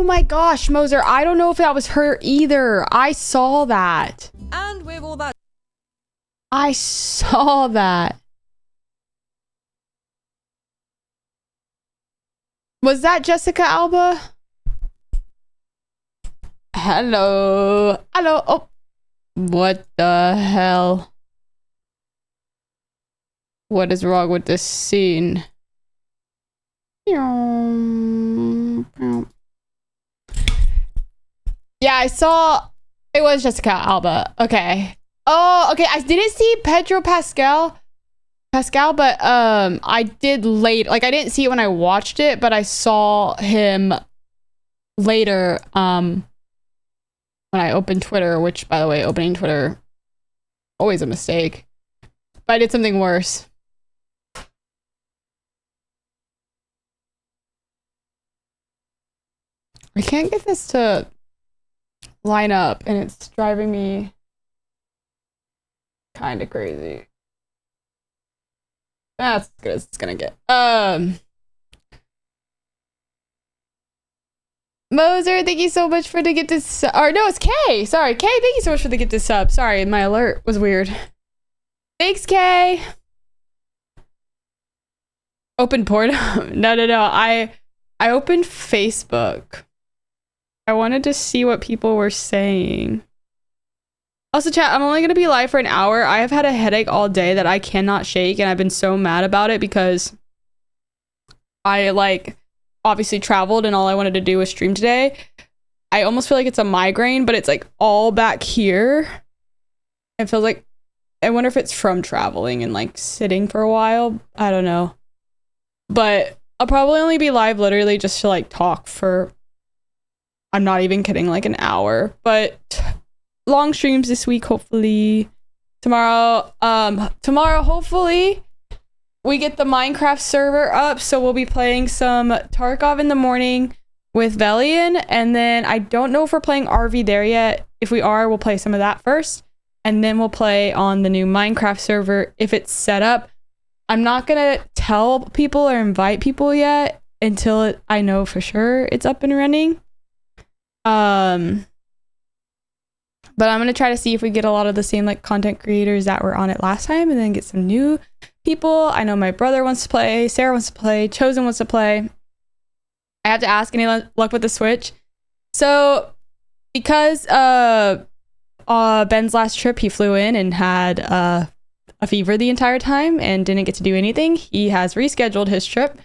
my gosh, Moser, I don't know if that was her either. I saw that. And with all that, I saw that. Was that Jessica Alba? Hello. Hello. Oh. What the hell? What is wrong with this scene? Yeah, I saw it was Jessica Alba. Okay. Oh, okay. I didn't see Pedro Pascal, but I did late. Like I didn't see it when I watched it, but I saw him later when I opened Twitter, which by the way, opening Twitter always a mistake. But I did something worse. I can't get this to line up and it's driving me kind of crazy. That's as good as it's gonna get. Moser, thank you so much for the gift to sub. Or no, it's Kay. Sorry, Kay, thank you so much for the gift to sub. Sorry, my alert was weird. Thanks, Kay. Open Pornhub. No. I opened Facebook. I wanted to see what people were saying. Also, chat, I'm only going to be live for an hour. I have had a headache all day that I cannot shake, and I've been so mad about it because I, like, obviously traveled, and all I wanted to do was stream today. I almost feel like it's a migraine, but it's, like, all back here. It feels like... I wonder if it's from traveling and, like, sitting for a while. I don't know. But I'll probably only be live literally just to, like, talk for... I'm not even kidding, like, an hour. But... long streams this week, hopefully. Tomorrow, hopefully, we get the Minecraft server up, so we'll be playing some Tarkov in the morning with Velian, and then I don't know if we're playing RV there yet. If we are, we'll play some of that first, and then we'll play on the new Minecraft server if it's set up. I'm not gonna tell people or invite people yet until I know for sure it's up and running. But I'm going to try to see if we get a lot of the same like content creators that were on it last time and then get some new people. I know my brother wants to play, Sarah wants to play, Chosen wants to play. I have to ask, any luck with the Switch? So because Ben's last trip, he flew in and had a fever the entire time and didn't get to do anything. He has rescheduled his trip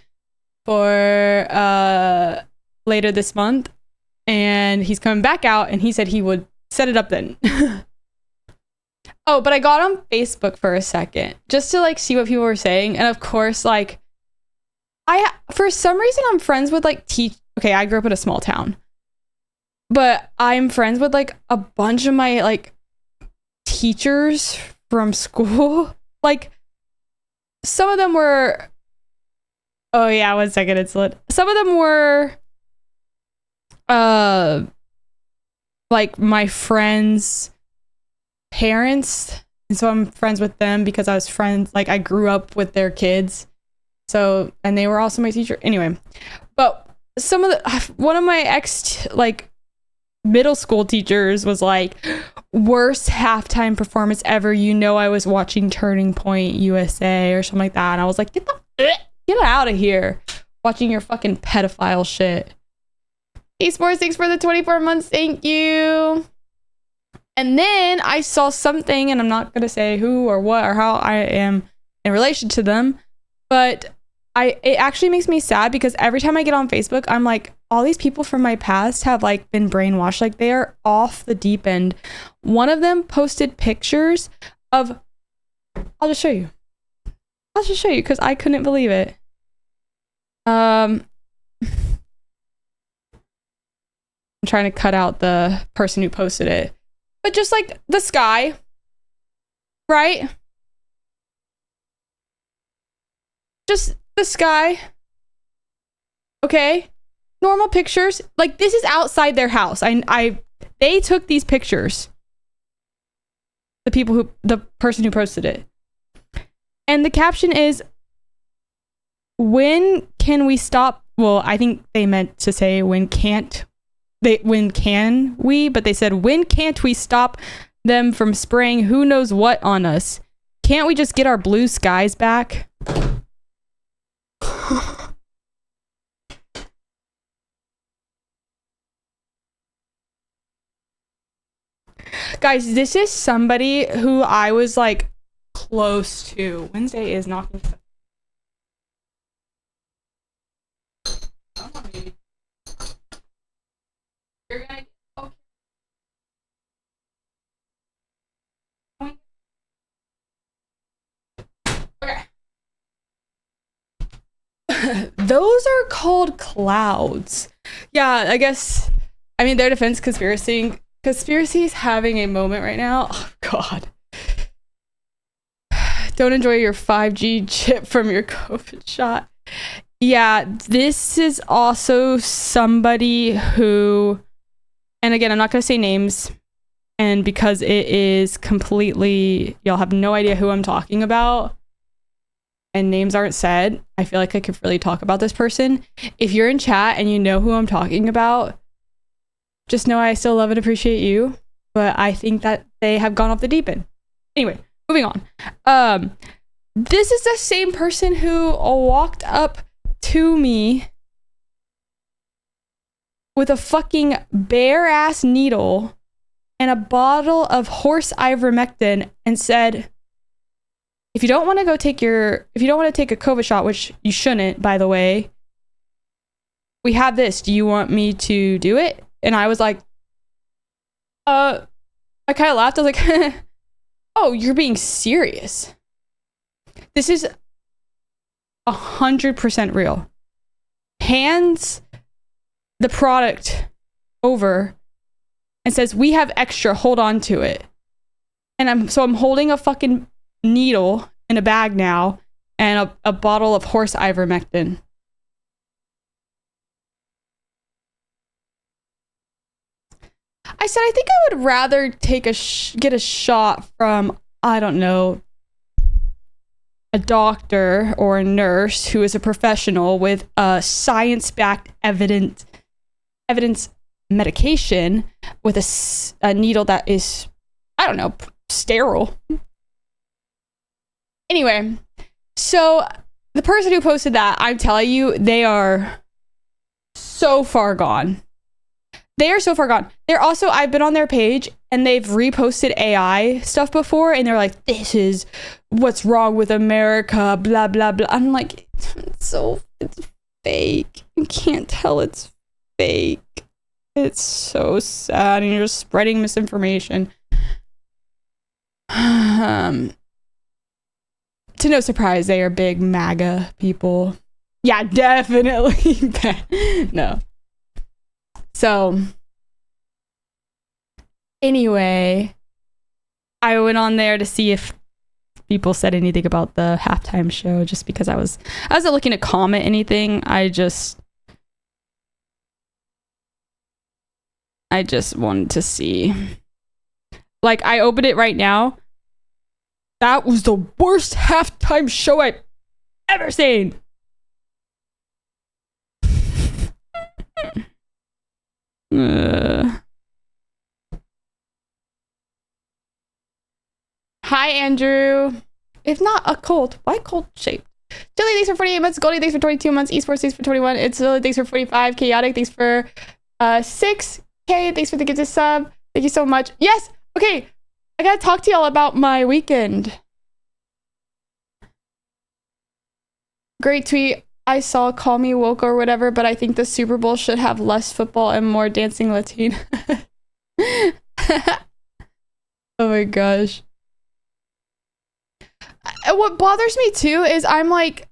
for later this month, and he's coming back out, and he said he would set it up then. Oh, but I got on Facebook for a second just to like see what people were saying, and of course, like for some reason I'm friends with like okay, I grew up in a small town, but I'm friends with like a bunch of my like teachers from school. Like some of them were, oh yeah, 1 second, it's lit. Some of them were like my friends' parents, and so I'm friends with them because I was friends, like I grew up with their kids, so, and they were also my teacher anyway. But some of the one of my ex like middle school teachers was like, worst halftime performance ever, you know, I was watching Turning Point USA or something like that, and I was like, get out of here watching your fucking pedophile shit. Esports, thanks for the 24 months. Thank you. And then I saw something, and I'm not going to say who or what or how I am in relation to them, but it actually makes me sad because every time I get on Facebook, I'm like, all these people from my past have like been brainwashed. Like they are off the deep end. One of them posted pictures of, I'll just show you because I couldn't believe it. I'm trying to cut out the person who posted it, but just like the sky, right? Just the sky. Okay. Normal pictures. Like this is outside their house. They took these pictures. The person who posted it. And the caption is, when can we stop? Well, I think they meant to say, when can't when can we? But they said, when can't we stop them from spraying who knows what on us? Can't we just get our blue skies back? Guys, this is somebody who I was like close to. Wednesday is knocking. You're gonna okay. Those are called clouds. Yeah, I guess. I mean, their defense, conspiracy is having a moment right now. Oh God. Don't enjoy your 5G chip from your COVID shot. Yeah, this is also somebody who, and again, I'm not going to say names, and because it is completely, y'all have no idea who I'm talking about, and names aren't said, I feel like I could really talk about this person. If you're in chat and you know who I'm talking about, just know I still love and appreciate you, but I think that they have gone off the deep end. Anyway, moving on. This is the same person who walked up to me with a fucking bare ass needle and a bottle of horse ivermectin and said, if you don't want to take a COVID shot, which you shouldn't, by the way, we have this. Do you want me to do it? And I was like, I kind of laughed. I was like, oh, you're being serious. This is 100% real. Hands the product over and says, we have extra, hold on to it. And I'm holding a fucking needle in a bag now and a bottle of horse ivermectin. I said, I think I would rather take get a shot from, I don't know, a doctor or a nurse who is a professional with a science-backed evidence medication with a needle that is, I don't know, sterile. Anyway, so the person who posted that, I'm telling you, they are so far gone. They are so far gone. They're also, I've been on their page and they've reposted AI stuff before and they're like, this is what's wrong with America, blah, blah, blah. I'm like, it's fake. You can't tell it's fake. It's so sad and you're just spreading misinformation. To no surprise, they are big MAGA people. Yeah, definitely. No. So, anyway, I went on there to see if people said anything about the halftime show, just because I wasn't looking to comment anything. I just wanted to see. Like, I opened it right now. That was the worst halftime show I've ever seen. Hi, Andrew. If not a cult, why cult shaped? Jelly, thanks for 48 months. Goldie, thanks for 22 months. Esports, thanks for 21. It's Lily, thanks for 45. Chaotic, thanks for 6K. Thanks for the gift of sub. Thank you so much. Yes. Okay. I gotta talk to y'all about my weekend. Great tweet. I saw call me woke or whatever, but I think the Super Bowl should have less football and more dancing Latina. Oh my gosh. What bothers me too is I'm like,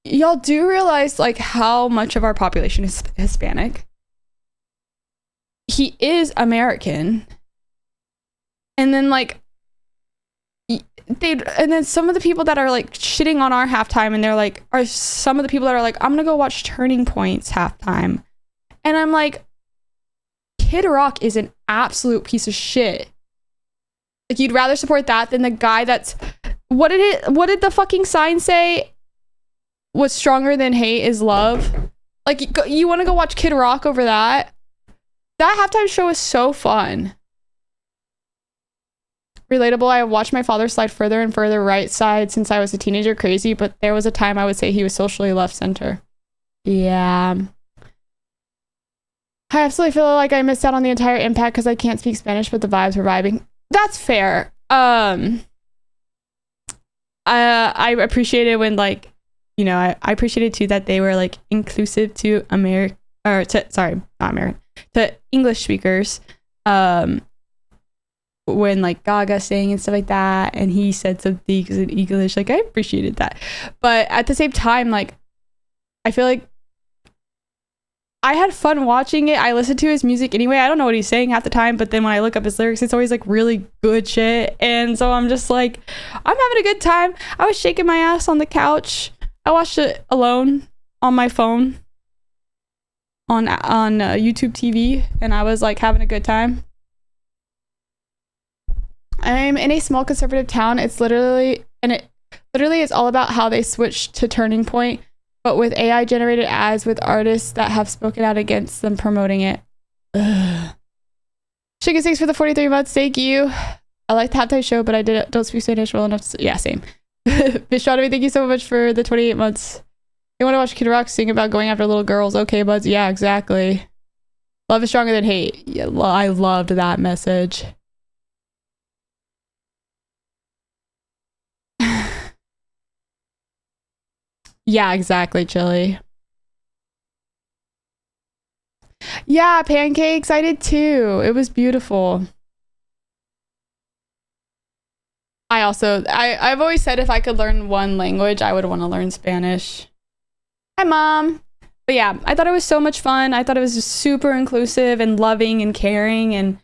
y'all do realize like how much of our population is Hispanic. He is American. And then like and then some of the people that are like shitting on our halftime and they're like are some of the people that are like, I'm gonna go watch Turning Point's halftime. And I'm like, Kid Rock is an absolute piece of shit. Like, you'd rather support that than the guy that's what did the fucking sign say? What's stronger than hate is love. Like, you want to go watch Kid Rock over that? That halftime show was so fun. Relatable. I watched my father slide further and further right side since I was a teenager. Crazy, but there was a time I would say he was socially left center. Yeah. I absolutely feel like I missed out on the entire impact because I can't speak Spanish, but the vibes were vibing. That's fair. I appreciated when, like, you know, I appreciated too that they were like inclusive to to English speakers. When like Gaga sang and stuff like that, and he said some things in English, like I appreciated that. But at the same time, like I feel like I had fun watching it. I listened to his music anyway. I don't know what he's saying half the time, but then when I look up his lyrics, it's always like really good shit. And so I'm just like, I'm having a good time. I was shaking my ass on the couch. I watched it alone on my phone on YouTube TV, and I was like having a good time. I'm in a small conservative town. It literally is all about how they switched to Turning Point, but with AI generated ads with artists that have spoken out against them promoting it. Chicken Six for the 43 months. Thank you. I like the halftime show, but I don't speak Spanish well enough. Yeah, same. Bishotomy, thank you so much for the 28 months. You want to watch Kid Rock sing about going after little girls? Okay, buds. Yeah, exactly. Love is stronger than hate. Yeah, I loved that message. Yeah, exactly, Chili. Yeah, pancakes. I did too. It was beautiful. I've always said if I could learn one language, I would want to learn Spanish. Hi, Mom. But yeah, I thought it was so much fun. I thought it was just super inclusive and loving and caring, and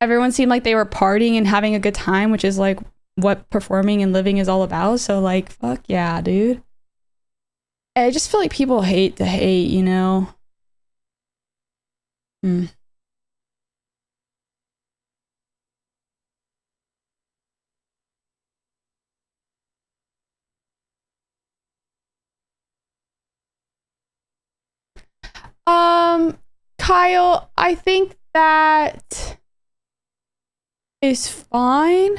everyone seemed like they were partying and having a good time, which is like what performing and living is all about. So like, fuck yeah, dude. I just feel like people hate to hate, you know? Kyle, I think that is fine.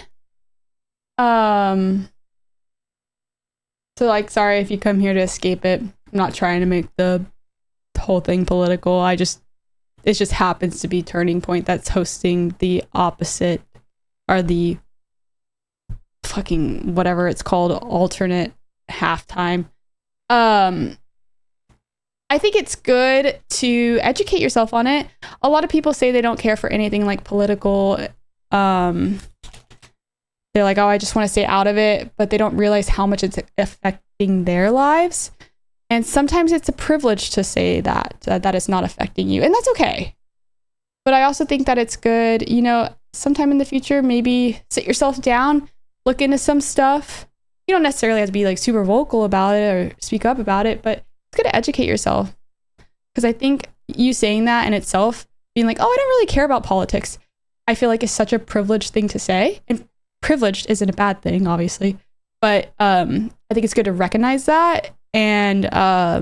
So like, sorry if you come here to escape it. I'm not trying to make the whole thing political. It just happens to be Turning Point that's hosting the opposite, or the fucking whatever it's called, alternate halftime. I think it's good to educate yourself on it. A lot of people say they don't care for anything like political. They're like, oh, I just want to stay out of it, but they don't realize how much it's affecting their lives. And sometimes it's a privilege to say that it's not affecting you, and that's okay. But I also think that it's good, you know, sometime in the future, maybe sit yourself down, look into some stuff. You don't necessarily have to be like super vocal about it or speak up about it, but it's good to educate yourself. Because I think you saying that in itself, being like, oh, I don't really care about politics, I feel like is such a privileged thing to say. And privileged isn't a bad thing, obviously. But I think it's good to recognize that. And I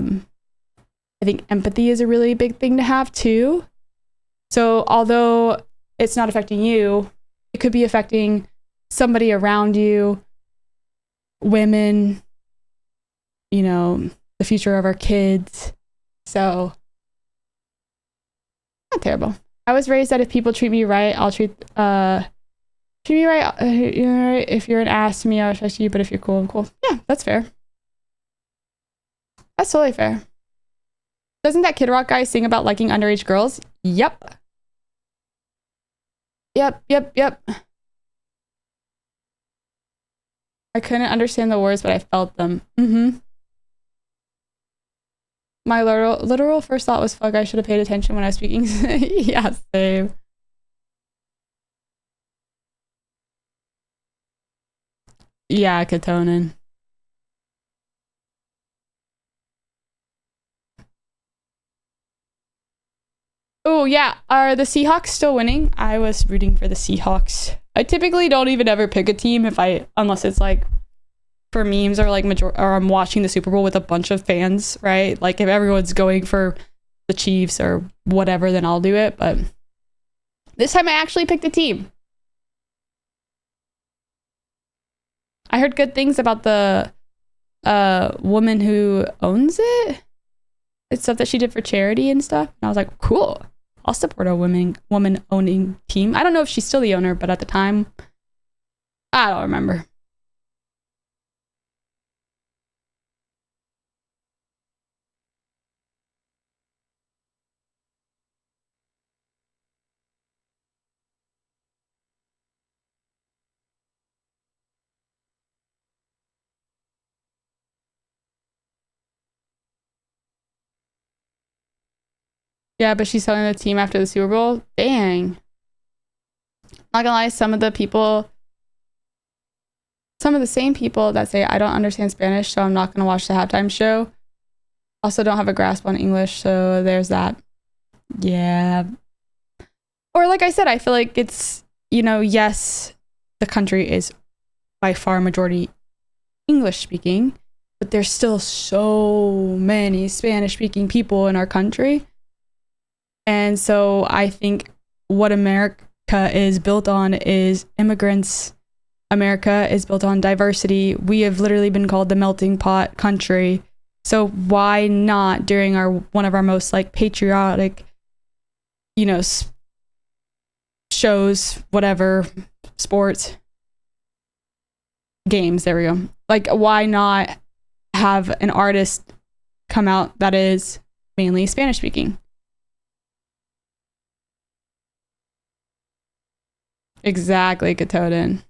think empathy is a really big thing to have too. So although it's not affecting you, it could be affecting somebody around you, women, you know, the future of our kids. So not terrible. I was raised that if people treat me right, I'll treat me right. If you're an ass to me, I'll respect you. But if you're cool, I'm cool. Yeah, that's fair. That's totally fair. Doesn't that Kid Rock guy sing about liking underage girls? Yep. Yep. I couldn't understand the words, but I felt them. My literal first thought was, fuck, I should have paid attention when I was speaking. Yeah, same. Yeah, Katonin. Oh, yeah. Are the Seahawks still winning? I was rooting for the Seahawks. I typically don't even ever pick a team unless it's like for memes or like or I'm watching the Super Bowl with a bunch of fans, right? Like if everyone's going for the Chiefs or whatever, then I'll do it. But this time I actually picked a team. I heard good things about the woman who owns it. It's stuff that she did for charity and stuff. And I was like, cool. I'll support a woman owning team. I don't know if she's still the owner, but at the time, I don't remember. Yeah, but she's selling the team after the Super Bowl. Dang. Not gonna lie, some of the same people that say I don't understand Spanish, so I'm not gonna watch the halftime show, also don't have a grasp on English, so there's that. Yeah. Or like I said, I feel like it's, you know, yes, the country is by far majority English speaking, but there's still so many Spanish speaking people in our country. And so I think what America is built on is immigrants. America is built on diversity. We have literally been called the melting pot country. So why not during one of our most like patriotic, you know, shows, whatever, sports, games, there we go. Like, why not have an artist come out that is mainly Spanish speaking? Exactly, Katoden.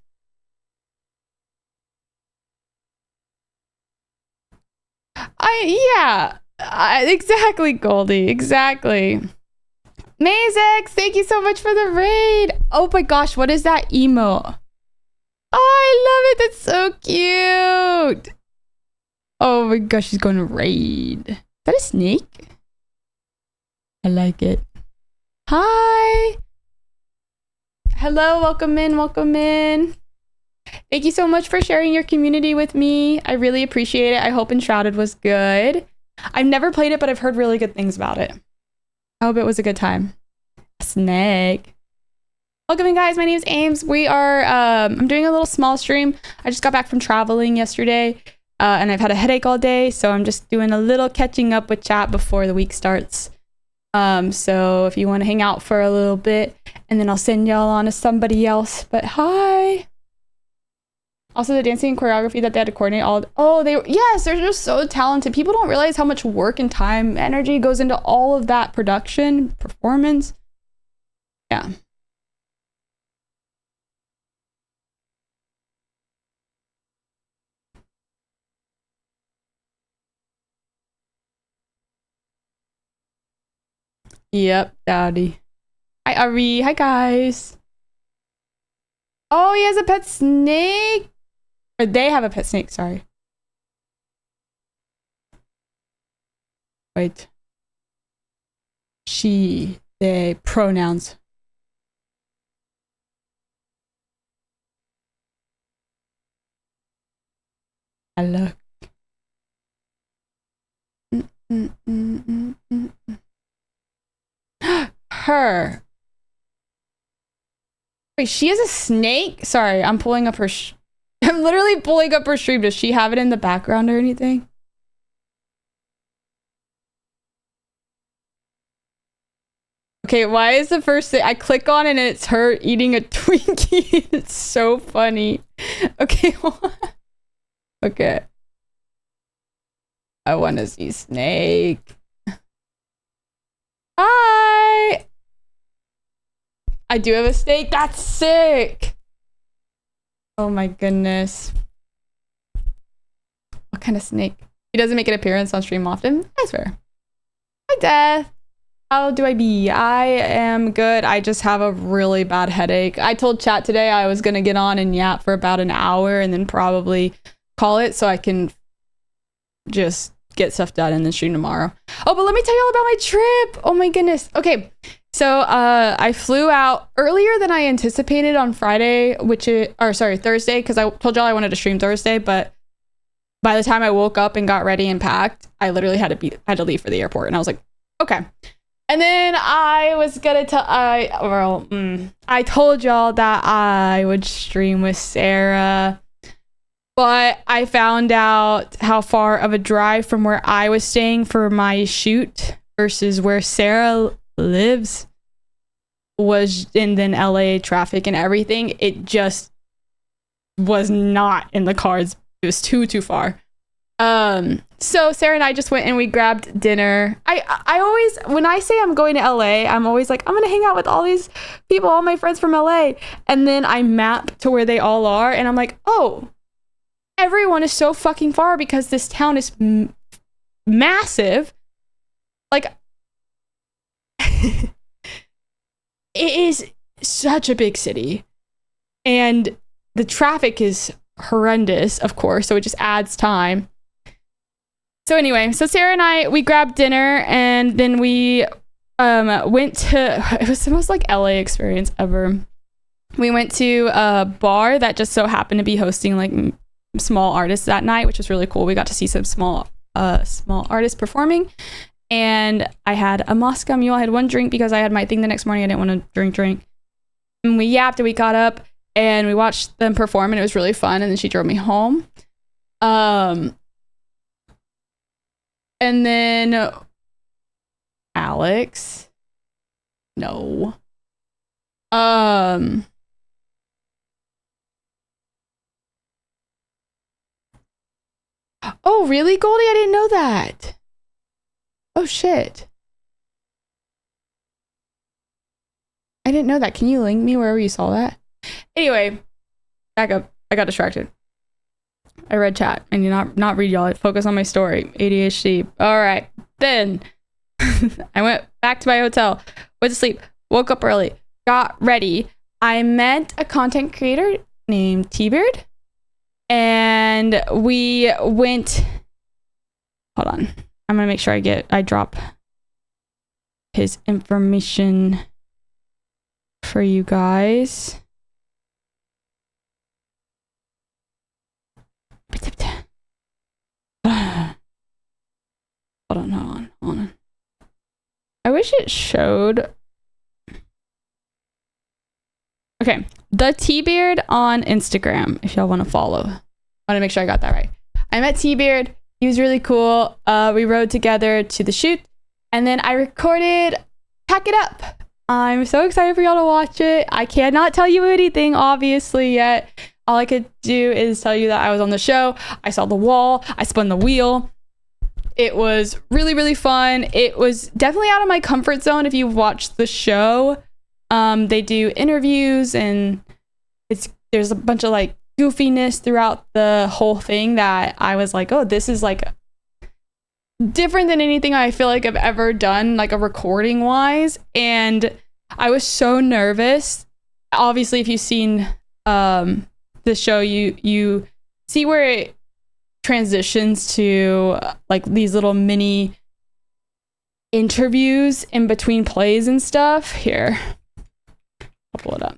Exactly, Goldie. Exactly. Mazex, thank you so much for the raid. Oh my gosh, what is that emo? Oh, I love it. That's so cute. Oh my gosh, she's going to raid. Is that a snake? I like it. Hi. Hello, welcome in, welcome in. Thank you so much for sharing your community with me. I really appreciate it. I hope Enshrouded was good. I've never played it, but I've heard really good things about it. I hope it was a good time. Snake. Welcome in, guys. My name is Ames. We are, I'm doing a little small stream. I just got back from traveling yesterday, and I've had a headache all day, so I'm just doing a little catching up with chat before the week starts. So if you want to hang out for a little bit, and then I'll send y'all on to somebody else. But hi. Also, the dancing and choreography that they had to coordinate yes, they're just so talented. People don't realize how much work and time, energy goes into all of that production, performance. Yeah. Yep, daddy. Hi, Ari. Hi, guys. Oh, he has a pet snake. Or they have a pet snake, sorry. Wait. She, they, pronouns. Hello. Her. Wait, she has a snake? Sorry, I'm pulling up her I'm literally pulling up her stream. Does she have it in the background or anything? Okay, why is the first thing I click on and it's her eating a Twinkie? It's so funny. Okay, okay. I want to see Snake. Hi! I do have a snake. That's sick! Oh my goodness. What kind of snake? He doesn't make an appearance on stream often. That's fair. Hi, Death. How do I be? I am good. I just have a really bad headache. I told chat today I was going to get on and yap for about an hour and then probably call it so I can just get stuff done and then stream tomorrow. Oh, but let me tell you all about my trip. Oh my goodness. Okay. So I flew out earlier than I anticipated on Friday, Thursday, because I told y'all I wanted to stream Thursday, but by the time I woke up and got ready and packed, I literally had to leave for the airport. And I was like, okay. And then I was gonna tell I told y'all that I would stream with Sarah, but I found out how far of a drive from where I was staying for my shoot versus where Sarah lives was, and then LA traffic and everything. It just was not in the cards. It was too far. So Sarah and I just went and we grabbed dinner. I always, when I say I'm going to LA, I'm always like, I'm going to hang out with all these people, all my friends from LA. And then I map to where they all are. And I'm like, oh, everyone is so fucking far because this town is massive. Like, it is such a big city. And the traffic is horrendous, of course. So it just adds time. So anyway, so Sarah and I, we grabbed dinner and then we went to, it was the most like LA experience ever. We went to a bar that just so happened to be hosting like small artists that night, which was really cool. We got to see some small artists performing. And I had a Moscow Mule. I had one drink because I had my thing the next morning. I didn't want to drink. And we yapped and we got up and we watched them perform and it was really fun. And then she drove me home. And then Alex. No. Oh, really, Goldie? I didn't know that. Oh, shit. I didn't know that. Can you link me wherever you saw that? Anyway, back up. I got distracted. I read chat and not read y'all. Focus on my story. ADHD. All right. Then I went back to my hotel, went to sleep, woke up early, got ready. I met a content creator named T-Beard and we went, hold on. I'm going to make sure I drop his information for you guys. Hold on. I wish it showed. Okay, the T-Beard on Instagram, if y'all want to follow. I want to make sure I got that right. I met T-Beard. He was really cool. We rode together to the shoot, and then I recorded Pack It Up. I'm so excited for y'all to watch it. I cannot tell you anything, obviously, yet. All I could do is tell you that I was on the show. I saw the wall. I spun the wheel. It was really, really fun. It was definitely out of my comfort zone. If you've watched the show, they do interviews and there's a bunch of like goofiness throughout the whole thing that I was like, oh, this is like different than anything I feel like I've ever done, like a recording wise. And I was so nervous. Obviously, if you've seen the show, you see where it transitions to like these little mini interviews in between plays and stuff. Here, I'll pull it up.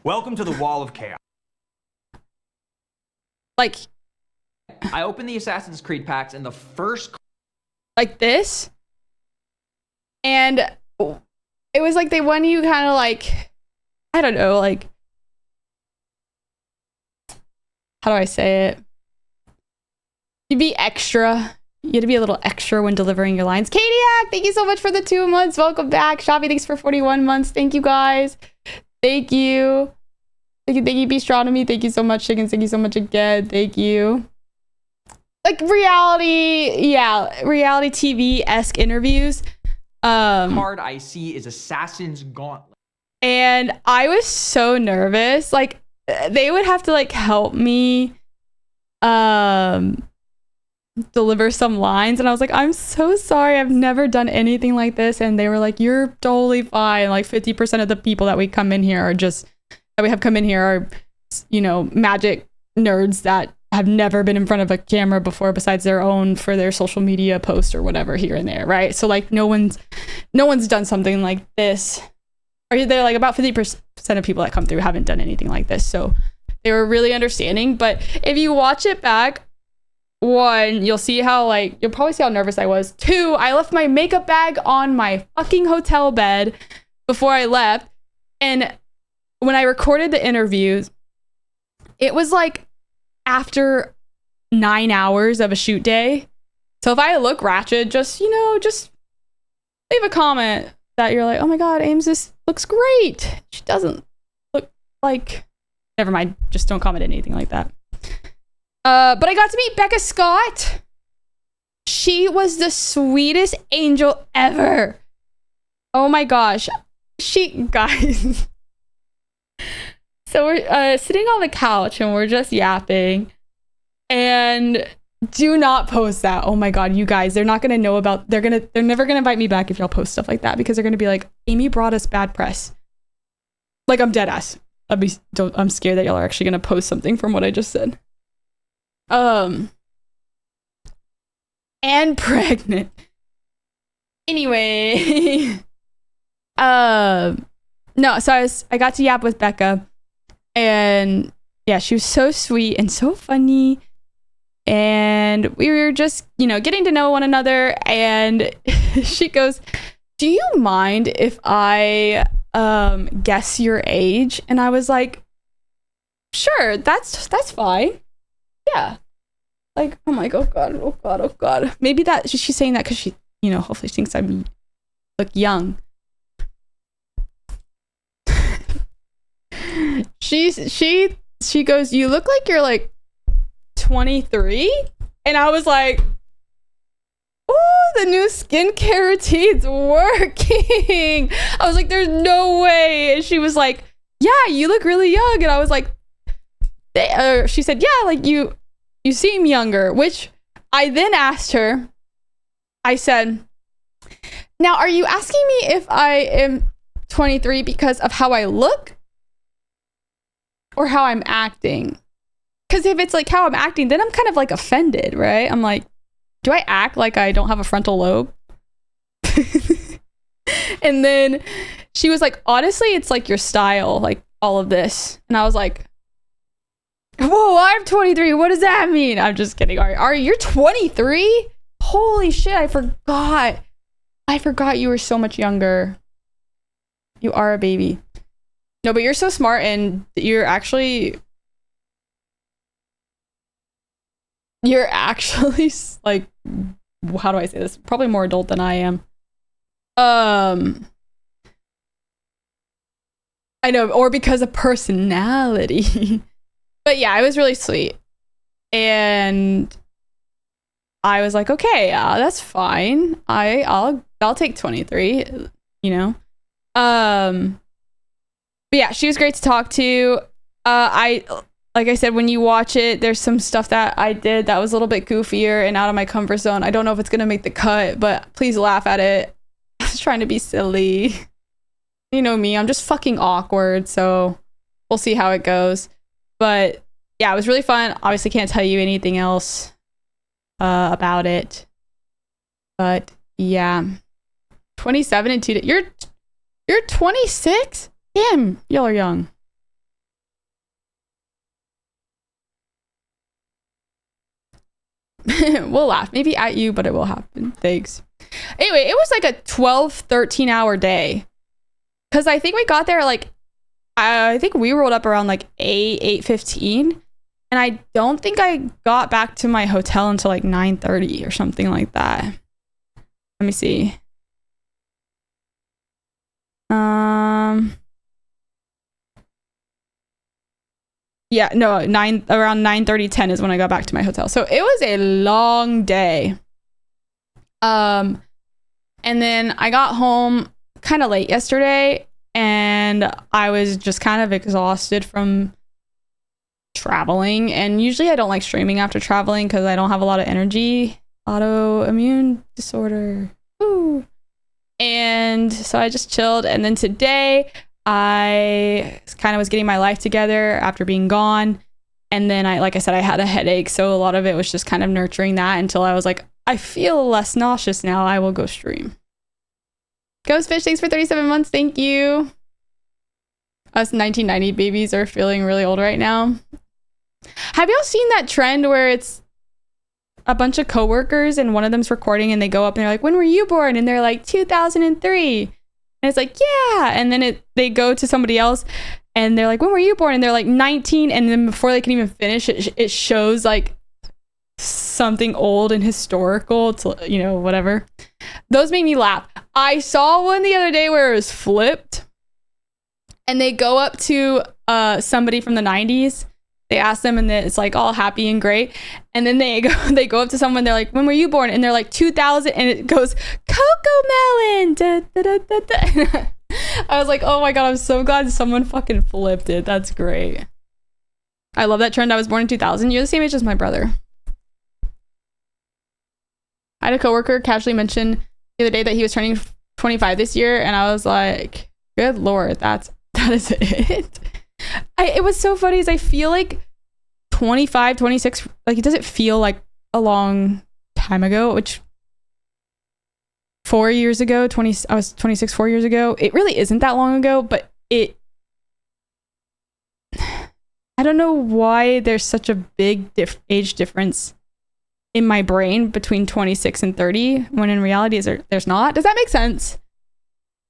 Welcome to the Wall of Chaos. Like, I opened the Assassin's Creed packs and the first like this, and it was like they want you kind of like, I don't know, like, how do I say it? You be extra. You had to be a little extra when delivering your lines. Kadiak, thank you so much for the 2 months. Welcome back. Shavi, thanks for 41 months. Thank you guys. Thank you. Thank you, Beastronomy. Thank you so much, Chickens. Thank you so much again. Thank you. Like reality TV-esque interviews. card I see is Assassin's Gauntlet. And I was so nervous. Like, they would have to like help me deliver some lines, and I was like, I'm so sorry, I've never done anything like this. And they were like, you're totally fine. Like 50% of the people that we have come in here are, you know, magic nerds that have never been in front of a camera before besides their own for their social media post or whatever here and there, right? So like no one's done something like this. Or they're like about 50% of people that come through haven't done anything like this. So they were really understanding. But if you watch it back, one, you'll see how like, you'll probably see how nervous I was. Two, I left my makeup bag on my fucking hotel bed before I left. And when I recorded the interviews, it was like after 9 hours of a shoot day. So if I look ratchet, just, you know, just leave a comment that you're like, oh my God, Ames, this looks great. She doesn't look like, never mind. Just don't comment anything like that. But I got to meet Becca Scott. She was the sweetest angel ever. Oh my gosh. Guys. So we're sitting on the couch and we're just yapping. And do not post that. Oh my God, you guys, they're not gonna know about, they're never gonna invite me back if y'all post stuff like that, because they're gonna be like, Amy brought us bad press. Like, I'm dead ass. I'm scared that y'all are actually gonna post something from what I just said. And pregnant. Anyway. No, so I got to yap with Becca, and yeah, she was so sweet and so funny, and we were just, you know, getting to know one another. And she goes, do you mind if I guess your age? And I was like, sure, that's fine. Yeah. Like, I'm like, oh God, oh God, oh God. Maybe that she's saying that because she, you know, hopefully she thinks I look young. She goes, you look like you're like 23. And I was like, oh, the new skincare routine's working. I was like, there's no way. And she was like, yeah, you look really young. And I was like, she said, yeah, like you seem younger, which I then asked her, I said, now, are you asking me if I am 23 because of how I look or how I'm acting? Because if it's like how I'm acting, then I'm kind of like offended, right? I'm like, do I act like I don't have a frontal lobe? And then she was like, honestly, it's like your style, like all of this. And I was like, whoa, I'm 23. What does that mean? I'm just kidding. Ari, you're 23? Holy shit, I forgot. I forgot you were so much younger. You are a baby. No, but you're so smart, and you're actually like, how do I say this? Probably more adult than I am. I know, or because of personality. But yeah, it was really sweet. And I was like, okay, that's fine. I'll take 23, you know? But yeah, she was great to talk to. Like I said, when you watch it, there's some stuff that I did that was a little bit goofier and out of my comfort zone. I don't know if it's gonna make the cut, but please laugh at it. I was trying to be silly. You know me, I'm just fucking awkward, so we'll see how it goes. But yeah, it was really fun. Obviously can't tell you anything else about it. But yeah. 27 and 2 days. You're 26? Damn, y'all are young. We'll laugh. Maybe at you, but it will happen. Thanks. Anyway, it was like a 12, 13 hour day. Because I think we got there like, I think we rolled up around like 8:15. And I don't think I got back to my hotel until like 9:30 or something like that. Let me see. Yeah, no, around 9:30, 10 is when I got back to my hotel. So it was a long day. And then I got home kind of late yesterday, and I was just kind of exhausted from traveling. And usually I don't like streaming after traveling because I don't have a lot of energy. Autoimmune disorder. Ooh. And so I just chilled. And then today I kind of was getting my life together after being gone. And then like I said, I had a headache. So a lot of it was just kind of nurturing that until I was like, I feel less nauseous now. I will go stream. Ghostfish, thanks for 37 months. Thank you. Us 1990 babies are feeling really old right now. Have y'all seen that trend where it's a bunch of coworkers and one of them's recording and they go up and they're like, when were you born? And they're like 2003. And it's like, yeah. And then they go to somebody else and they're like, when were you born? And they're like 19. And then before they can even finish, it shows like something old and historical to, you know, whatever. Those made me laugh. I saw one the other day where it was flipped and they go up to somebody from the 90s. They ask them and it's like all happy and great. And then they go up to someone. They're like, when were you born? And they're like 2000. And it goes, Coco Melon. Da, da, da, da, da. I was like, oh my God, I'm so glad someone fucking flipped it. That's great. I love that trend. I was born in 2000. You're the same age as my brother. I had a coworker casually mention the other day that he was turning 25 this year. And I was like, good Lord, that is it. It was so funny as I feel like 25, 26, like it doesn't feel like a long time ago, which 4 years ago, I was 26 4 years ago. It really isn't that long ago, but I don't know why there's such a big age difference in my brain between 26 and 30 when in reality there's not. Does that make sense?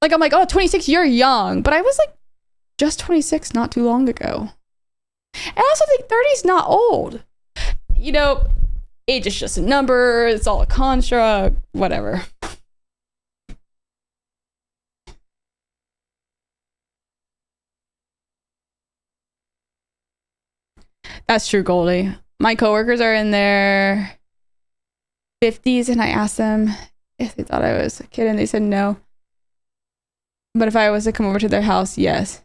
Like I'm like, oh, 26, you're young, but I was like just 26 not too long ago. And I also think 30 is not old. You know, age is just a number. It's all a construct, whatever. That's true, Goldie. My coworkers are in their 50s and I asked them if they thought I was a kid and they said no. But if I was to come over to their house, yes.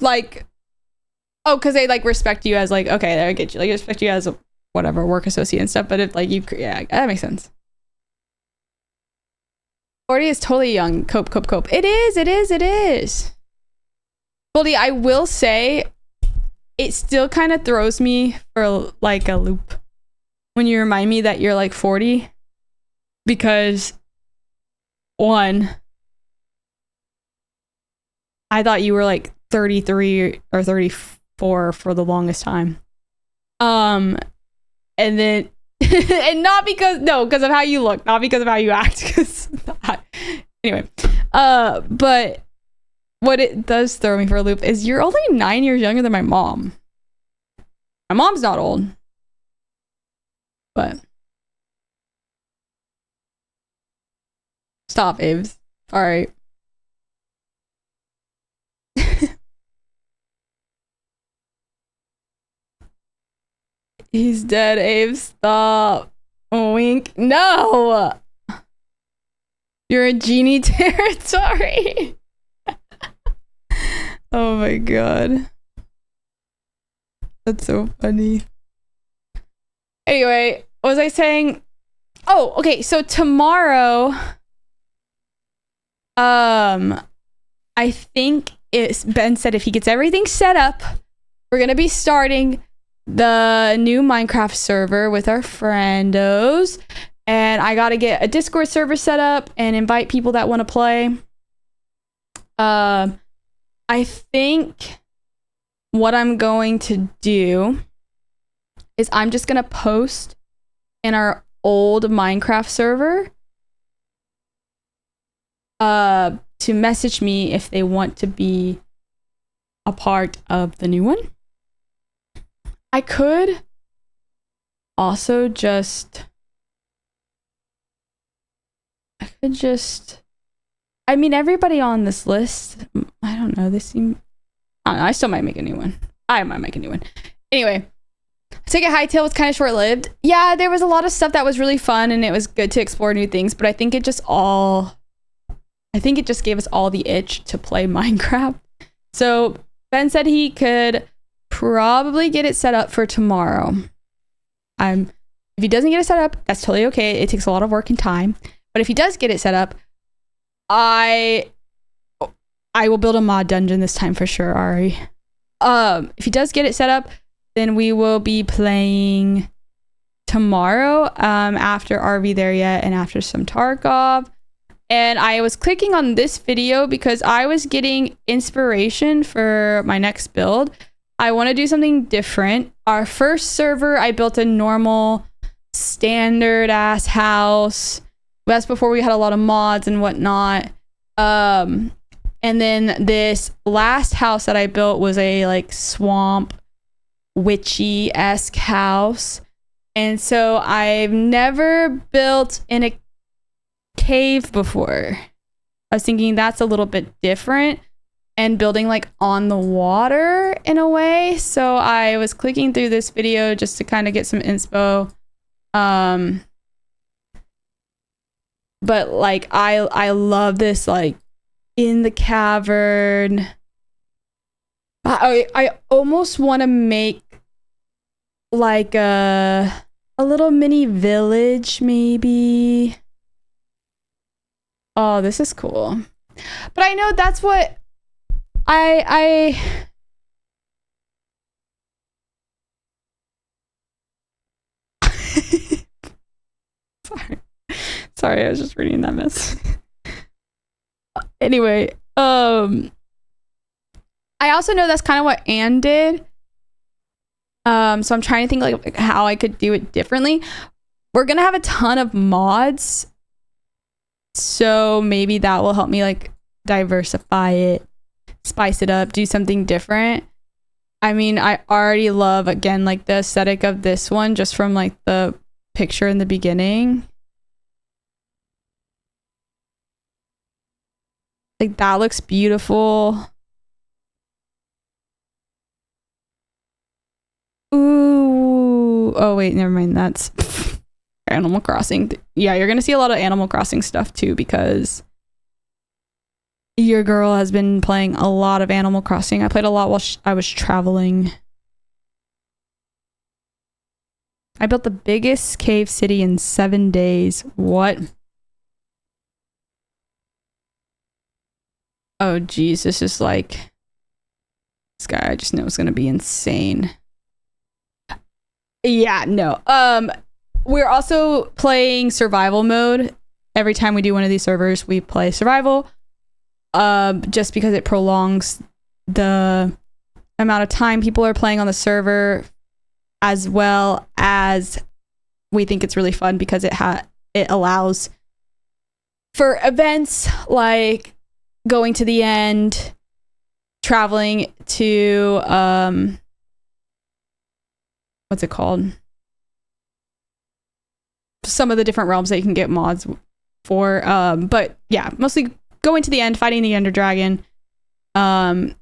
Like, oh, because they like respect you as like, okay, I get you. Like, respect you as a whatever work associate and stuff. But if like yeah, that makes sense. 40 is totally young. Cope. It is. Goldie, I will say, it still kind of throws me for like a loop when you remind me that you're like 40, because one, I thought you were like 33 or 34 for the longest time. And then and not because of how you look, not because of how you act. Anyway, but what it does throw me for a loop is you're only 9 years younger than my mom. My mom's not old, but stop, Aves. All right. He's dead, Aves. Stop. Wink. No. You're in genie territory. Oh my God. That's so funny. Anyway, what was I saying? Oh, okay. So tomorrow, I think Ben said if he gets everything set up, we're going to be starting the new Minecraft server with our friendos. And I got to get a Discord server set up and invite people that want to play. I think what I'm going to do is I'm just going to post in our old Minecraft server to message me if they want to be a part of the new one. I could also I mean, everybody on this list, I don't know, I still might make a new one. I might make a new one. Anyway, Ticket Hightail was kind of short-lived. Yeah, there was a lot of stuff that was really fun and it was good to explore new things, but I think it just gave us all the itch to play Minecraft. So Ben said he could probably get it set up for tomorrow. If he doesn't get it set up, that's totally okay. It takes a lot of work and time. But if he does get it set up, I will build a mod dungeon this time for sure, Ari. If he does get it set up, then we will be playing tomorrow after RV there yet and after some Tarkov. And I was clicking on this video because I was getting inspiration for my next build I want to do something different. Our first server, I built a normal standard ass house. That's before we had a lot of mods and whatnot. And then this last house that I built was a like swamp witchy-esque house. And so I've never built in a cave before. I was thinking that's a little bit different and building like on the water in a way. So I was clicking through this video just to kind of get some inspo. But like I love this like in the cavern. I almost want to make like a little mini village maybe. Oh, this is cool. But I know that's what I Sorry, I was just reading that mess. Anyway, I also know that's kind of what Anne did. So I'm trying to think like how I could do it differently. We're gonna have a ton of mods, so maybe that will help me like diversify it, spice it up, do something different. I mean, I already love again like the aesthetic of this one just from like the picture in the beginning. Like that looks beautiful. Ooh. Oh wait, never mind. That's Animal Crossing. Yeah, you're gonna see a lot of Animal Crossing stuff too because your girl has been playing a lot of Animal Crossing. I played a lot while I was traveling. I built the biggest cave city in 7 days. What? Oh geez, this is like this guy I just know is gonna be insane. Yeah, no. We're also playing survival mode. Every time we do one of these servers, we play survival. Just because it prolongs the amount of time people are playing on the server, as well as we think it's really fun because it allows for events like going to the end, traveling to what's it called? Some of the different realms that you can get mods for. But yeah, mostly going to the end, fighting the Ender Dragon, getting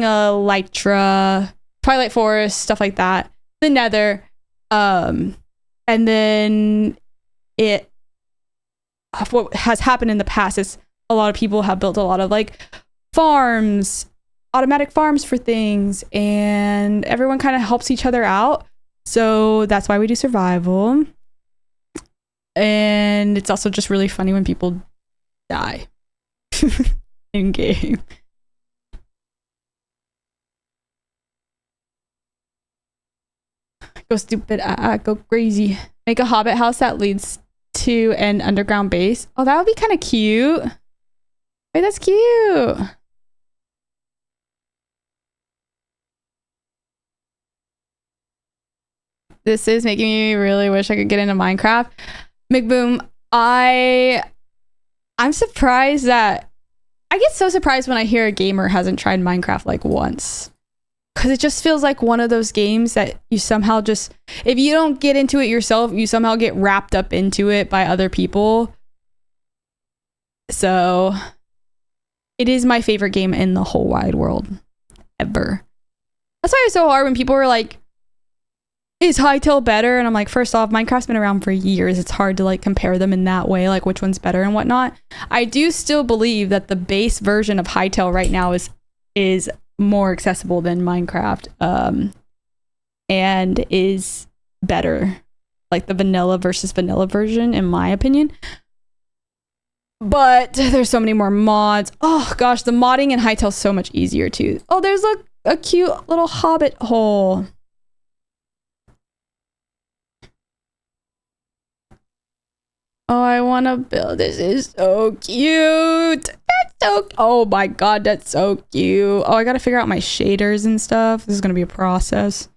a Lytra, Twilight Forest, stuff like that. The Nether, and then what has happened in the past is a lot of people have built a lot of like farms, automatic farms for things, and everyone kind of helps each other out. So that's why we do survival. And it's also just really funny when people die in game. Go stupid, go crazy. Make a hobbit house that leads to an underground base. Oh, that would be kind of cute. Wait, that's cute. This is making me really wish I could get into Minecraft. McBoom, I'm surprised that I get so surprised when I hear a gamer hasn't tried Minecraft like once. Because it just feels like one of those games that you somehow just, if you don't get into it yourself, you somehow get wrapped up into it by other people. So it is my favorite game in the whole wide world ever. That's why it's so hard when people are like, is Hytale better? And I'm like, first off, Minecraft's been around for years. It's hard to like compare them in that way, like which one's better and whatnot. I do still believe that the base version of Hytale right now is more accessible than Minecraft, and is better, like the vanilla versus vanilla version, in my opinion. But there's so many more mods. Oh gosh, the modding in Hytale is so much easier too. Oh, there's a cute little hobbit hole. Oh, I want to build. This is so cute. That's So, oh my god, that's so cute. Oh, I gotta figure out my shaders and stuff. This is gonna be a process.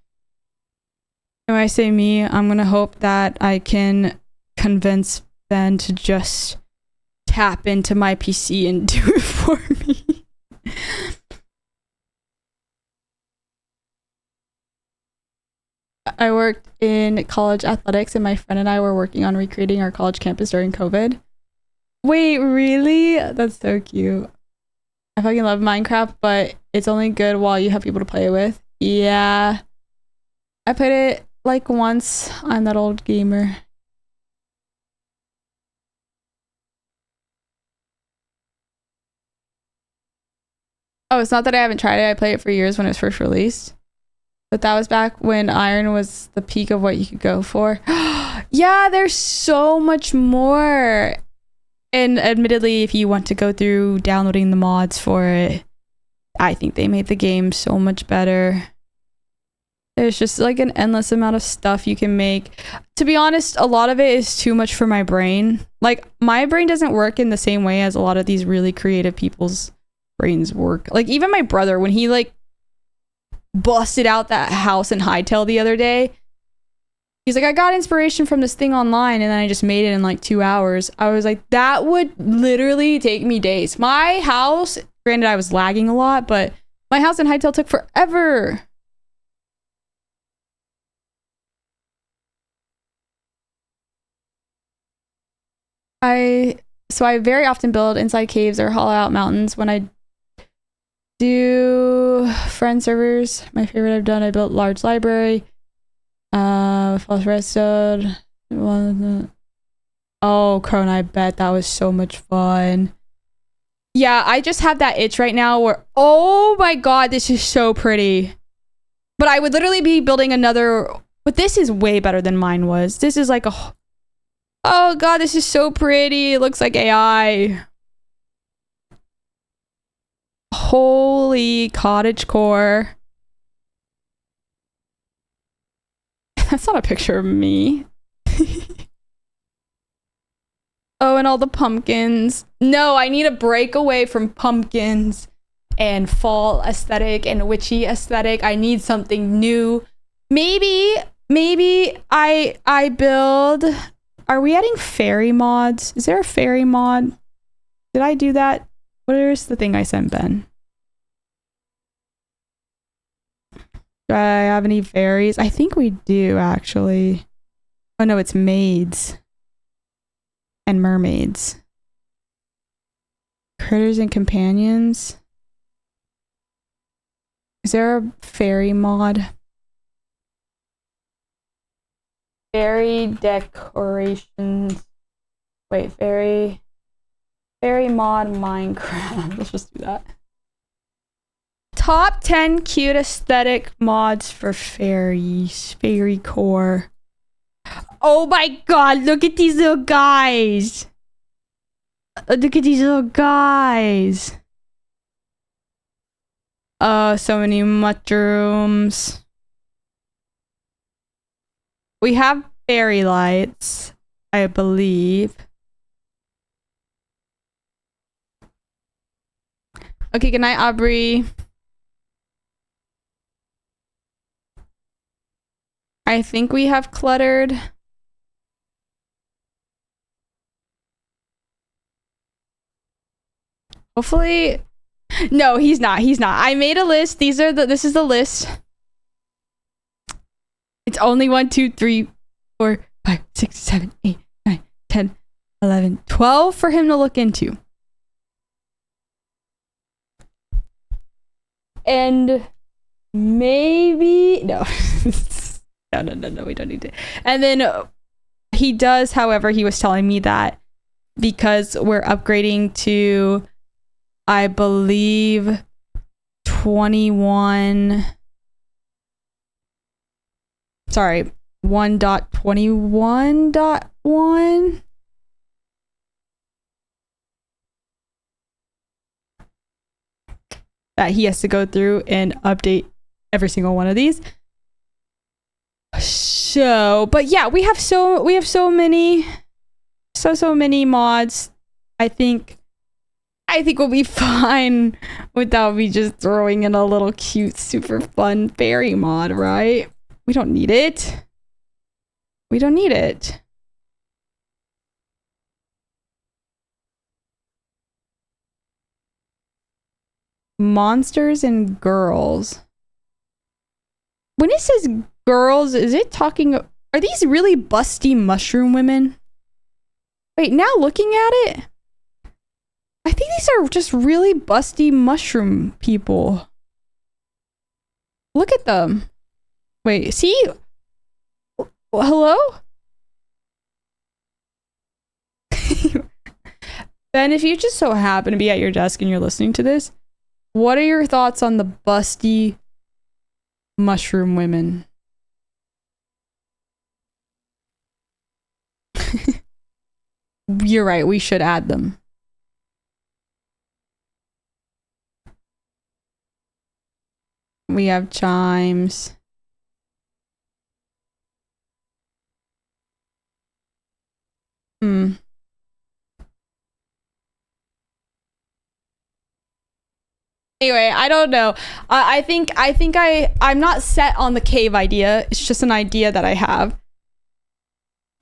When I say me, I'm gonna hope that I can convince Ben to just tap into my PC and do it for me. I worked in college athletics and my friend and I were working on recreating our college campus during COVID. Wait, really? That's so cute. I fucking love Minecraft, but it's only good while you have people to play with. Yeah. I played it like once. I'm that old gamer. Oh, it's not that I haven't tried it. I played it for years when it was first released. But that was back when Iron was the peak of what you could go for. Yeah, there's so much more. And admittedly, if you want to go through downloading the mods for it, I think they made the game so much better. There's just like an endless amount of stuff you can make. To be honest, a lot of it is too much for my brain. Like, my brain doesn't work in the same way as a lot of these really creative people's brains work. Like, even my brother, when he like busted out that house in Hightail the other day, he's like, I got inspiration from this thing online and then I just made it in like 2 hours. I was like, that would literally take me days. My house, granted I was lagging a lot, but my house in Hightail took forever. So I very often build inside caves or hollow out mountains. When I do friend servers, my favorite I've done, I built large library, false redstone. Oh, Crone, I bet that was so much fun. Yeah, I just have that itch right now where, oh my god, this is so pretty. But I would literally be building another, but this is way better than mine was. This is like a, oh god, this is so pretty. It looks like AI. Holy cottage core. That's not a picture of me. Oh, and all the pumpkins. No, I need a break away from pumpkins and fall aesthetic and witchy aesthetic. I need something new. Maybe I build. Are we adding fairy mods? Is there a fairy mod? Did I do that? Where's the thing I sent Ben? Do I have any fairies? I think we do, actually. Oh no, it's maids. And mermaids. Critters and companions. Is there a fairy mod? Fairy decorations. Wait, fairy mod Minecraft. Let's just do that. Top 10 cute aesthetic mods for fairies. Fairy core. Oh my god, look at these little guys. Look at these little guys. So many mushrooms. We have fairy lights, I believe. Okay, good night, Aubrey. I think we have cluttered. Hopefully. No, he's not. He's not. I made a list. This is the list. It's only 1, 2, 3, 4, 5, 6, 7, 8, 9, 10, 11, 12 for him to look into. And maybe no. No, we don't need to. And then he does, however, he was telling me that because we're upgrading to, I believe, 1.21.1, that he has to go through and update every single one of these. So, but yeah, we have so many mods. I think I think we'll be fine without me just throwing in a little cute, super fun fairy mod, right? We don't need it. We don't need it. Monsters and girls. When it says girls, is it talking... Are these really busty mushroom women? Wait, now looking at it, I think these are just really busty mushroom people. Look at them. Wait, see? Hello? Ben, if you just so happen to be at your desk and you're listening to this, what are your thoughts on the busty mushroom women? You're right, we should add them. We have chimes. Anyway, I don't know. I'm not set on the cave idea. It's just an idea that I have.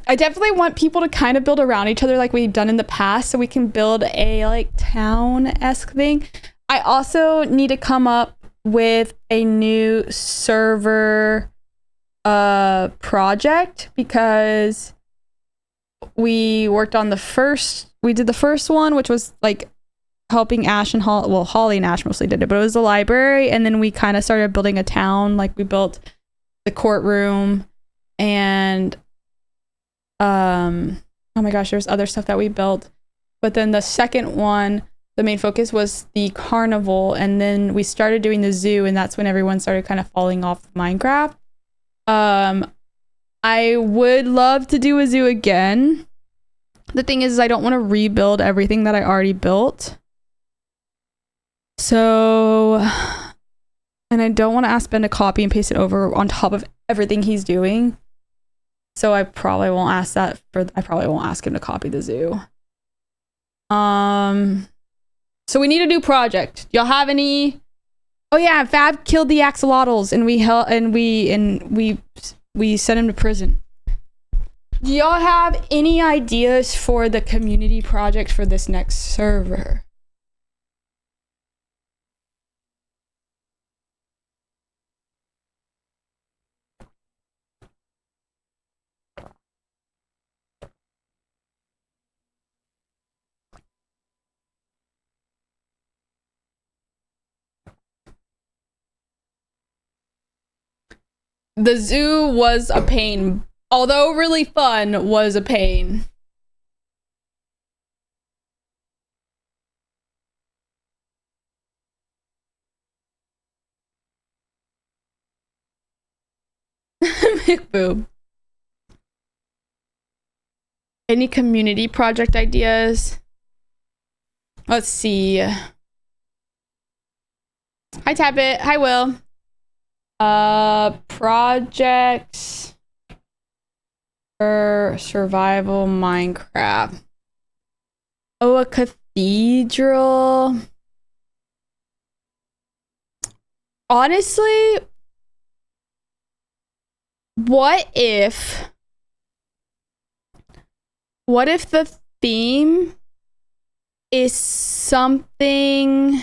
I definitely want people to kind of build around each other like we've done in the past, so we can build a like town-esque thing. I also need to come up with a new server project, because we worked on we did the first one, which was like helping Ash and Holly. Well, Holly and Ash mostly did it, but it was the library, and then we kind of started building a town. Like we built the courtroom, and oh my gosh, there's other stuff that we built. But then the second one, the main focus was the carnival, and then we started doing the zoo, and that's when everyone started kind of falling off Minecraft. I would love to do a zoo again. The thing is I don't want to rebuild everything that I already built. So, and I don't want to ask Ben to copy and paste it over on top of everything he's doing. So I probably won't ask him to copy the zoo. So we need a new project. Y'all have any? Oh yeah, Fab killed the axolotls, and we sent him to prison. Do y'all have any ideas for the community project for this next server? The zoo was a pain. Although really fun, was a pain. McBoob. Any community project ideas? Let's see. Hi Tabbit. Hi Will. Projects for survival Minecraft. Oh, a cathedral. Honestly, what if the theme is something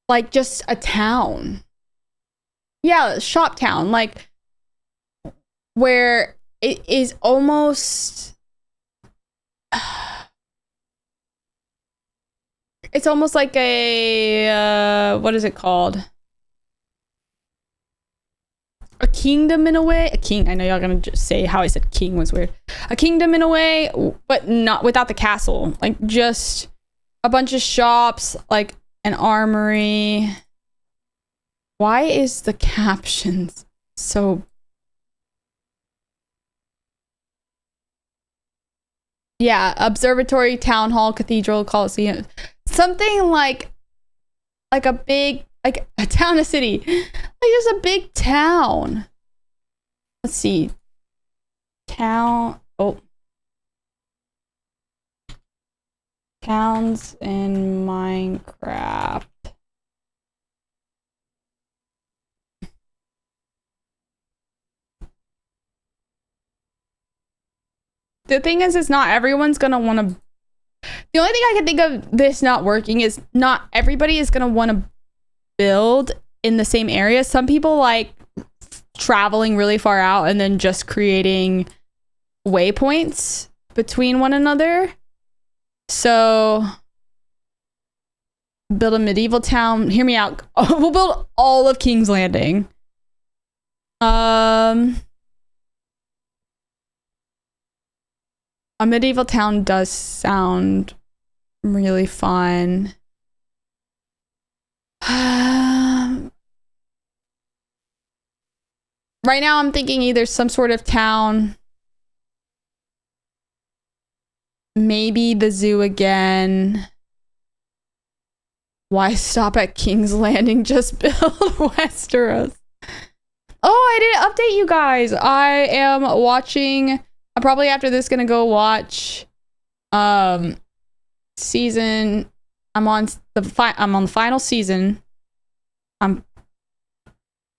like just a town? Yeah, shop town, like where it is almost, it's almost like a what is it called? A kingdom in a way. A king. I know y'all gonna just say how I said king was weird. A kingdom in a way, but not without the castle. Like just a bunch of shops, like an armory. Why is the captions so... Yeah, observatory, town hall, cathedral, coliseum. Something like a big, like a town, a city. Like just a big town. Let's see. Town, oh. Towns in Minecraft. The thing is not everyone's gonna want to. The only thing I can think of this not working is not everybody is gonna want to build in the same area. Some people like traveling really far out and then just creating waypoints between one another. So build a medieval town. Hear me out. We'll build all of King's Landing. A medieval town does sound really fun. Right now I'm thinking either some sort of town, maybe the zoo again. Why stop at King's Landing? Just build Westeros. Oh, I didn't update you guys. I am watching. I'm probably after this gonna go watch season. I'm on the final season. I'm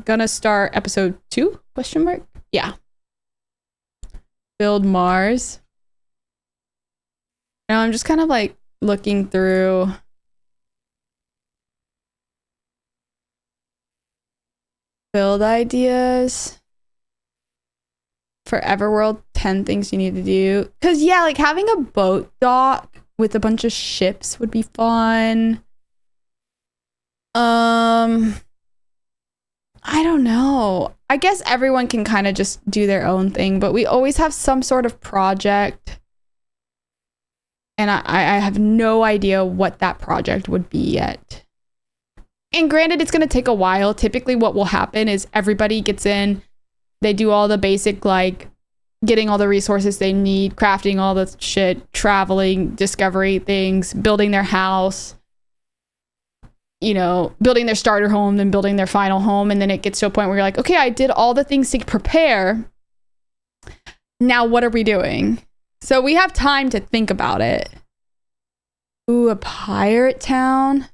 gonna start episode 2? Question mark? Yeah. Build Mars. Now I'm just kind of like looking through build ideas. For Everworld, 10 things you need to do. Cause yeah, like having a boat dock with a bunch of ships would be fun. I don't know. I guess everyone can kind of just do their own thing, but we always have some sort of project. And I have no idea what that project would be yet. And granted, it's gonna take a while. Typically what will happen is everybody gets in, they do all the basic, like, getting all the resources they need, crafting all the shit, traveling, discovering things, building their house, you know, building their starter home, then building their final home. And then it gets to a point where you're like, okay, I did all the things to prepare. Now what are we doing? So we have time to think about it. Ooh, a pirate town.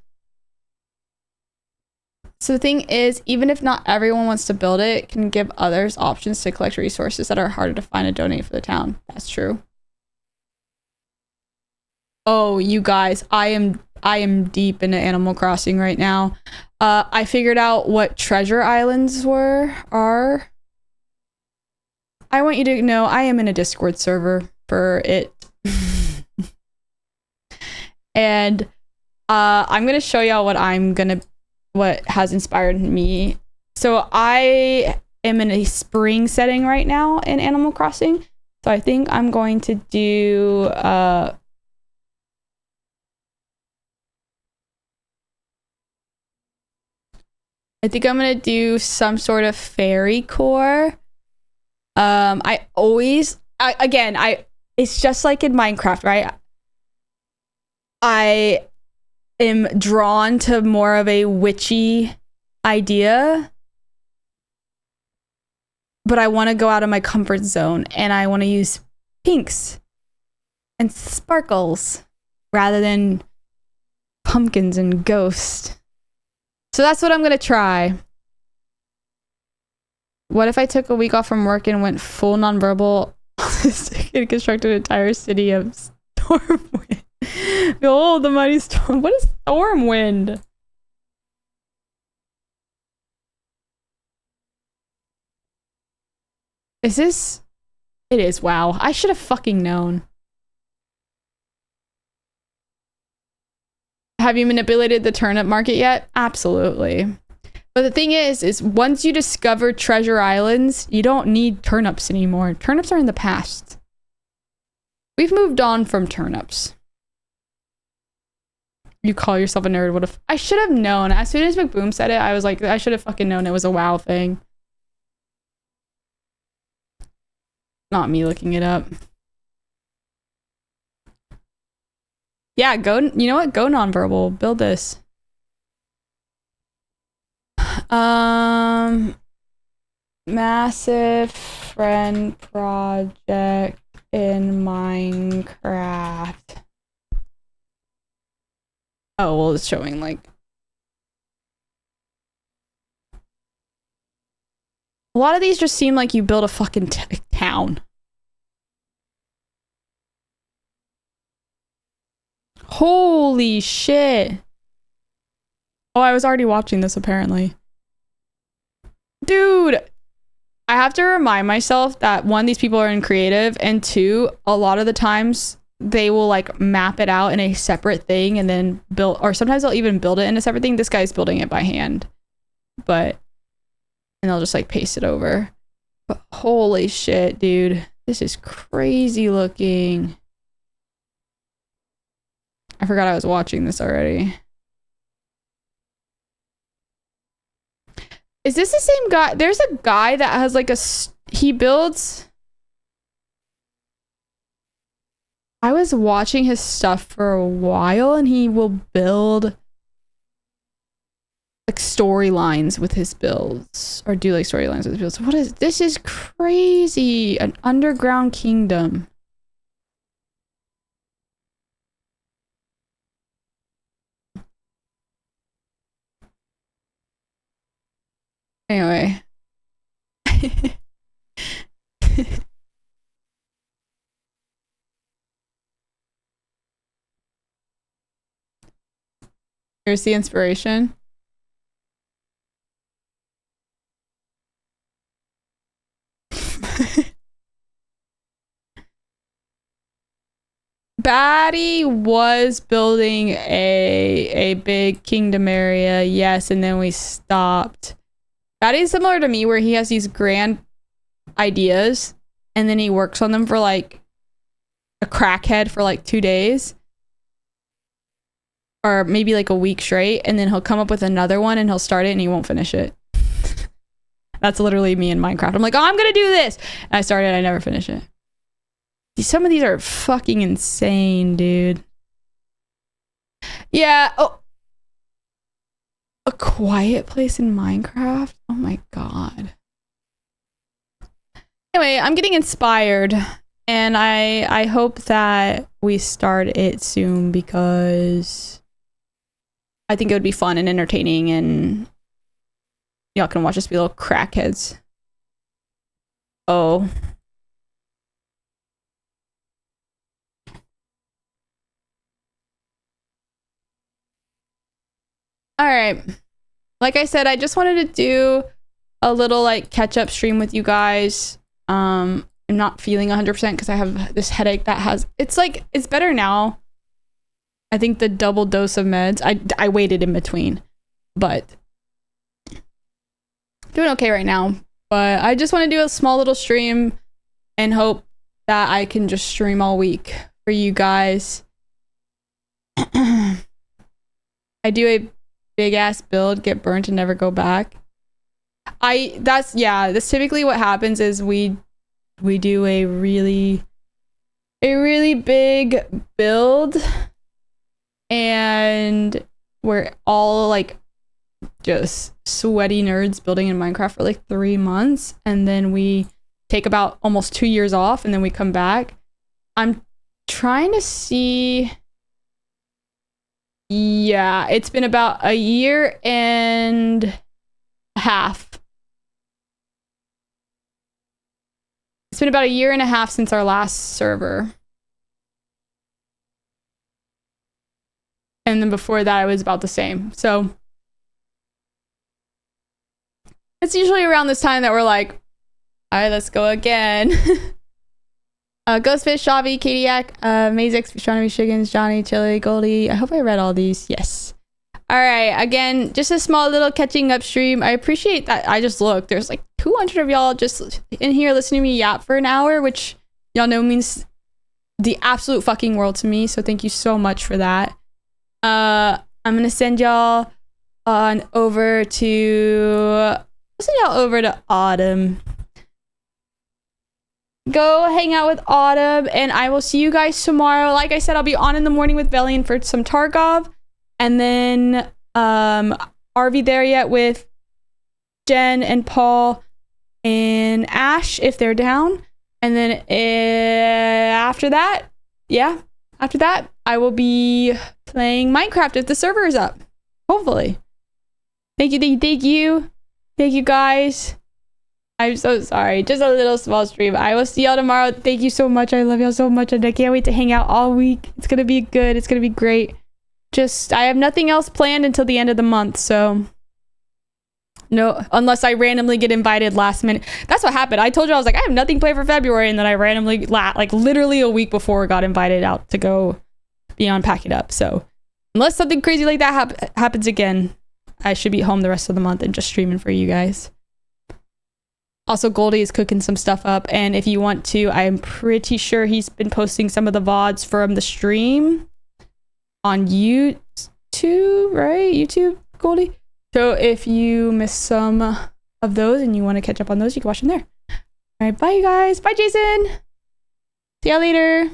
So the thing is, even if not everyone wants to build it, it can give others options to collect resources that are harder to find and donate for the town. That's true. Oh, you guys, I am deep into Animal Crossing right now. I figured out what treasure islands are. I want you to know I am in a Discord server for it. And I'm gonna show y'all what has inspired me. So I am in a spring setting right now in Animal Crossing. So I think I'm going to do I think I'm gonna do some sort of fairy core. It's just like in Minecraft, right? I am drawn to more of a witchy idea, but I want to go out of my comfort zone and I want to use pinks and sparkles rather than pumpkins and ghosts. So that's what I'm gonna try. What if I took a week off from work and went full nonverbal and constructed an entire city of Stormwind? Oh, the mighty storm. What is Stormwind? Is this? It is. Wow. I should have fucking known. Have you manipulated the turnip market yet? Absolutely. But the thing is once you discover treasure islands, you don't need turnips anymore. Turnips are in the past. We've moved on from turnips. You call yourself a nerd. What if I should have known? As soon as McBoom said it, I was like, I should have fucking known it was a WoW thing. Not me looking it up. Yeah, go. You know what? Go nonverbal. Build this. Massive friend project in Minecraft. Oh, well, it's showing like a lot of these just seem like you build a fucking town. Holy shit. Oh, I was already watching this apparently. Dude, I have to remind myself that one, these people are in creative, and two, a lot of the times they will like map it out in a separate thing and then build, or sometimes they'll even build it in a separate thing. This guy's building it by hand, but, and they'll just like paste it over. But holy shit, dude, this is crazy looking. I forgot I was watching this already. Is this the same guy? There's a guy that has like he builds. I was watching his stuff for a while and he will build like storylines with his builds or do like storylines with his builds. What is this? Is crazy. An underground kingdom. Anyway. Here's the inspiration. Batty was building a big kingdom area, yes, and then we stopped. Batty's similar to me where he has these grand ideas and then he works on them for like a crackhead for like 2 days. Or maybe like a week straight, and then he'll come up with another one and he'll start it and he won't finish it. That's literally me in Minecraft. I'm like, oh, I'm gonna do this. And I start it, I never finish it. Some of these are fucking insane, dude. Yeah. Oh. A quiet place in Minecraft? Oh my god. Anyway, I'm getting inspired. And I hope that we start it soon because I think it would be fun and entertaining and y'all can watch us be little crackheads. Oh. All right. Like I said, I just wanted to do a little like catch up stream with you guys. I'm not feeling 100% because I have this headache that has, it's like, it's better now. I think the double dose of meds, I waited in between, but doing okay right now. But I just want to do a small little stream and hope that I can just stream all week for you guys. I do a big ass build, get burnt and never go back. That's typically what happens is we do a really big build and we're all like just sweaty nerds building in Minecraft for like 3 months and then we take about almost 2 years off and then we come back. I'm trying to see. Yeah, it's been about a year and a half. It's been about a year and a half since our last server. And then before that, it was about the same. So it's usually around this time that we're like, all right, let's go again. Ghostfish, Shavi, Kadiak, Mazix, Astronomy, Shiggins, Johnny, Chili, Goldie. I hope I read all these. Yes. All right. Again, just a small little catching up stream. I appreciate that. I just looked. There's like 200 of y'all just in here listening to me yap for an hour, which y'all know means the absolute fucking world to me. So thank you so much for that. I'm going to send y'all on over to... I'll send y'all over to Autumn. Go hang out with Autumn, and I will see you guys tomorrow. Like I said, I'll be on in the morning with Velian for some Tarkov, and then are we there yet with Jen and Paul and Ash if they're down, and then after that, yeah, after that, I will be playing Minecraft if the server is up. Hopefully. Thank you guys. I'm so sorry. Just a little small stream. I will see y'all tomorrow. Thank you so much. I love y'all so much. And I can't wait to hang out all week. It's going to be good. It's going to be great. I have nothing else planned until the end of the month. So no, unless I randomly get invited last minute. That's what happened. I told you I was like, I have nothing planned for February. And then I randomly, like literally a week before, got invited out to go be on Pack It Up. So unless something crazy like that happens again, I should be home the rest of the month and just streaming for you guys. Also, Goldie is cooking some stuff up. And if you want to, I'm pretty sure he's been posting some of the VODs from the stream on YouTube, right? YouTube, Goldie? So if you missed some of those and you want to catch up on those, you can watch them there. All right, bye, you guys. Bye, Jason. See y'all later.